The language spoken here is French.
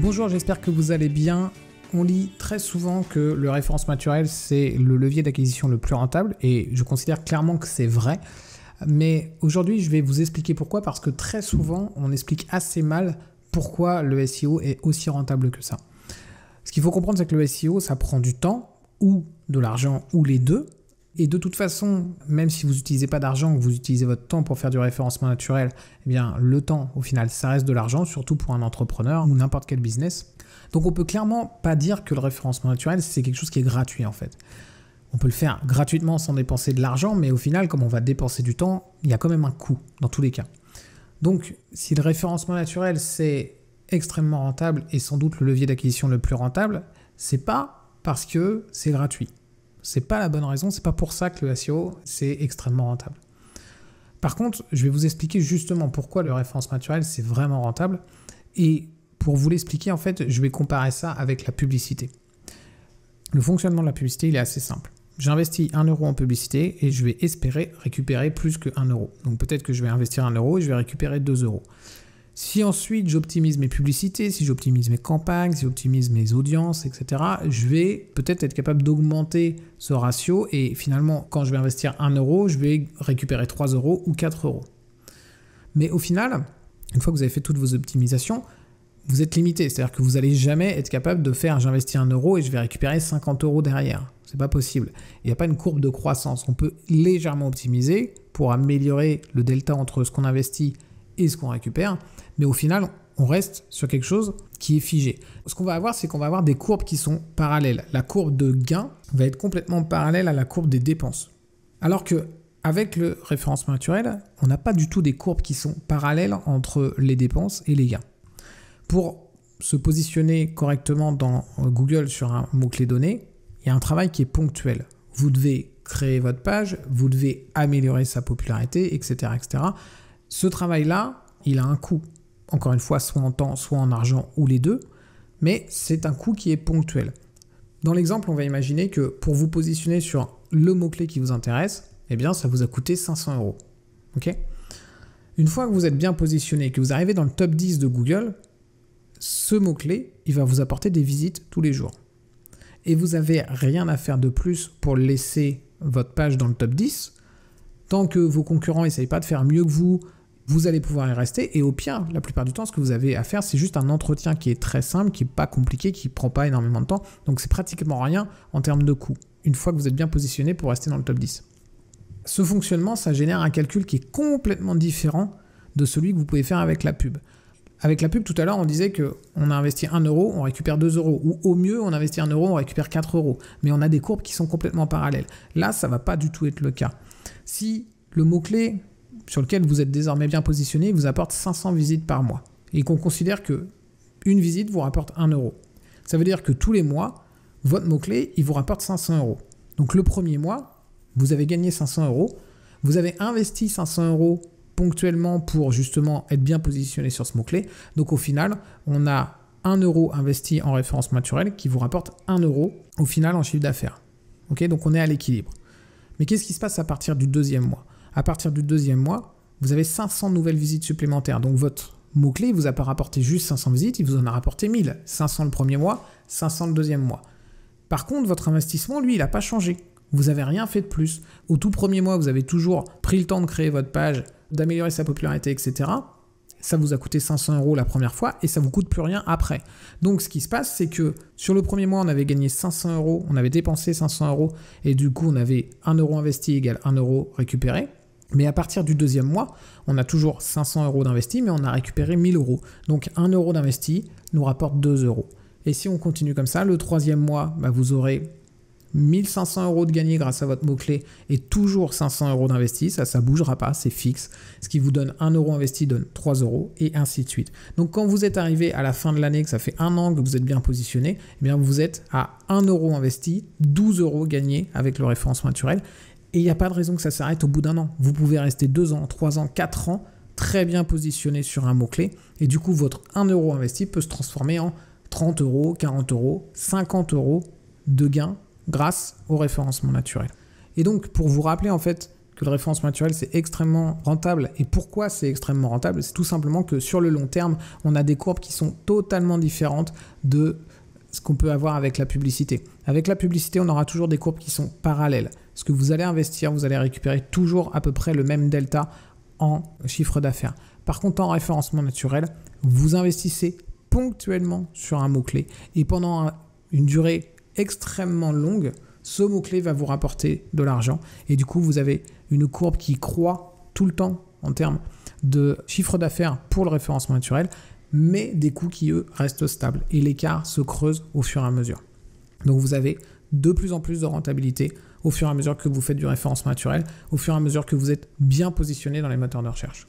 Bonjour, j'espère que vous allez bien. On lit très souvent que le référencement naturel, c'est le levier d'acquisition le plus rentable et je considère clairement que c'est vrai. Mais aujourd'hui, je vais vous expliquer pourquoi, parce que très souvent, on explique assez mal pourquoi le SEO est aussi rentable que ça. Ce qu'il faut comprendre, c'est que le SEO, ça prend du temps ou de l'argent ou les deux. Et de toute façon, même si vous n'utilisez pas d'argent, que vous utilisez votre temps pour faire du référencement naturel, eh bien le temps, au final, ça reste de l'argent, surtout pour un entrepreneur ou n'importe quel business. Donc on peut clairement pas dire que le référencement naturel, c'est quelque chose qui est gratuit en fait. On peut le faire gratuitement sans dépenser de l'argent, mais au final, comme on va dépenser du temps, il y a quand même un coût dans tous les cas. Donc si le référencement naturel, c'est extrêmement rentable et sans doute le levier d'acquisition le plus rentable, c'est pas parce que c'est gratuit. C'est pas la bonne raison, c'est pas pour ça que le SEO c'est extrêmement rentable. Par contre, je vais vous expliquer justement pourquoi le référencement naturel c'est vraiment rentable. Et pour vous l'expliquer, en fait, je vais comparer ça avec la publicité. Le fonctionnement de la publicité, il est assez simple. J'investis 1 euro en publicité et je vais espérer récupérer plus que 1 euro. Donc peut-être que je vais investir 1 euro et je vais récupérer 2 euros. Si ensuite j'optimise mes publicités, si j'optimise mes campagnes, si j'optimise mes audiences, etc., je vais peut-être être capable d'augmenter ce ratio et finalement, quand je vais investir 1 euro, je vais récupérer 3 euros ou 4 euros. Mais au final, une fois que vous avez fait toutes vos optimisations, vous êtes limité. C'est-à-dire que vous n'allez jamais être capable de faire j'investis 1 euro et je vais récupérer 50 euros derrière. C'est pas possible. Il n'y a pas une courbe de croissance. On peut légèrement optimiser pour améliorer le delta entre ce qu'on investit et ce qu'on récupère. Mais au final, on reste sur quelque chose qui est figé. Ce qu'on va avoir, c'est qu'on va avoir des courbes qui sont parallèles. La courbe de gain va être complètement parallèle à la courbe des dépenses. Alors qu'avec le référencement naturel, on n'a pas du tout des courbes qui sont parallèles entre les dépenses et les gains. Pour se positionner correctement dans Google sur un mot-clé donné, il y a un travail qui est ponctuel. Vous devez créer votre page, vous devez améliorer sa popularité, etc., etc. Ce travail-là, il a un coût. Encore une fois, soit en temps, soit en argent, ou les deux, mais c'est un coût qui est ponctuel. Dans l'exemple, on va imaginer que pour vous positionner sur le mot-clé qui vous intéresse, eh bien, ça vous a coûté 500 euros. Okay ? Une fois que vous êtes bien positionné, que vous arrivez dans le top 10 de Google, ce mot-clé, il va vous apporter des visites tous les jours. Et vous n'avez rien à faire de plus pour laisser votre page dans le top 10. Tant que vos concurrents n'essayent pas de faire mieux que vous, vous allez pouvoir y rester. Et au pire, la plupart du temps, ce que vous avez à faire, c'est juste un entretien qui est très simple, qui n'est pas compliqué, qui ne prend pas énormément de temps. Donc, c'est pratiquement rien en termes de coût, une fois que vous êtes bien positionné pour rester dans le top 10. Ce fonctionnement, ça génère un calcul qui est complètement différent de celui que vous pouvez faire avec la pub. Avec la pub, tout à l'heure, on disait qu'on a investi 1 euro, on récupère 2 euros. Ou au mieux, on investit 1 euro, on récupère 4 euros. Mais on a des courbes qui sont complètement parallèles. Là, ça ne va pas du tout être le cas. Si le mot-clé sur lequel vous êtes désormais bien positionné vous apporte 500 visites par mois et qu'on considère qu'une visite vous rapporte 1 euro, ça veut dire que tous les mois, votre mot-clé, il vous rapporte 500 euros. Donc le premier mois, vous avez gagné 500 euros. Vous avez investi 500 euros ponctuellement pour justement être bien positionné sur ce mot-clé. Donc au final, on a 1 euro investi en référencement naturel qui vous rapporte 1 euro au final en chiffre d'affaires. Okay, donc on est à l'équilibre. Mais qu'est-ce qui se passe à partir du deuxième mois ? À partir du deuxième mois, vous avez 500 nouvelles visites supplémentaires. Donc votre mot-clé ne vous a pas rapporté juste 500 visites, il vous en a rapporté 1000. 500 le premier mois, 500 le deuxième mois. Par contre, votre investissement, lui, il n'a pas changé. Vous n'avez rien fait de plus. Au tout premier mois, vous avez toujours pris le temps de créer votre page, d'améliorer sa popularité, etc. Ça vous a coûté 500 euros la première fois et ça ne vous coûte plus rien après. Donc, ce qui se passe, c'est que sur le premier mois, on avait gagné 500 euros, on avait dépensé 500 euros et du coup, on avait 1 euro investi égale 1 euro récupéré. Mais à partir du deuxième mois, on a toujours 500 euros d'investi, mais on a récupéré 1000 euros. Donc, 1 euro d'investi nous rapporte 2 euros. Et si on continue comme ça, le troisième mois, vous aurez 1500 euros de gagné grâce à votre mot-clé et toujours 500 euros d'investi, ça ne bougera pas, c'est fixe. Ce qui vous donne 1 euro investi donne 3 euros et ainsi de suite. Donc quand vous êtes arrivé à la fin de l'année, que ça fait 1 an que vous êtes bien positionné, eh bien vous êtes à 1 euro investi, 12 euros gagnés avec le référencement naturel. Et il n'y a pas de raison que ça s'arrête au bout d'un an. Vous pouvez rester 2 ans, 3 ans, 4 ans très bien positionné sur un mot-clé et du coup votre 1 euro investi peut se transformer en 30 euros, 40 euros, 50 euros de gains grâce au référencement naturel. Et donc, pour vous rappeler en fait que le référencement naturel c'est extrêmement rentable. Et pourquoi c'est extrêmement rentable? C'est tout simplement que sur le long terme, on a des courbes qui sont totalement différentes de ce qu'on peut avoir avec la publicité. Avec la publicité, on aura toujours des courbes qui sont parallèles. Ce que vous allez investir, vous allez récupérer toujours à peu près le même delta en chiffre d'affaires. Par contre, en référencement naturel, vous investissez ponctuellement sur un mot-clé et pendant une durée extrêmement longue, ce mot-clé va vous rapporter de l'argent et du coup, vous avez une courbe qui croît tout le temps en termes de chiffre d'affaires pour le référencement naturel, mais des coûts qui, eux, restent stables et l'écart se creuse au fur et à mesure. Donc, vous avez de plus en plus de rentabilité au fur et à mesure que vous faites du référencement naturel, au fur et à mesure que vous êtes bien positionné dans les moteurs de recherche.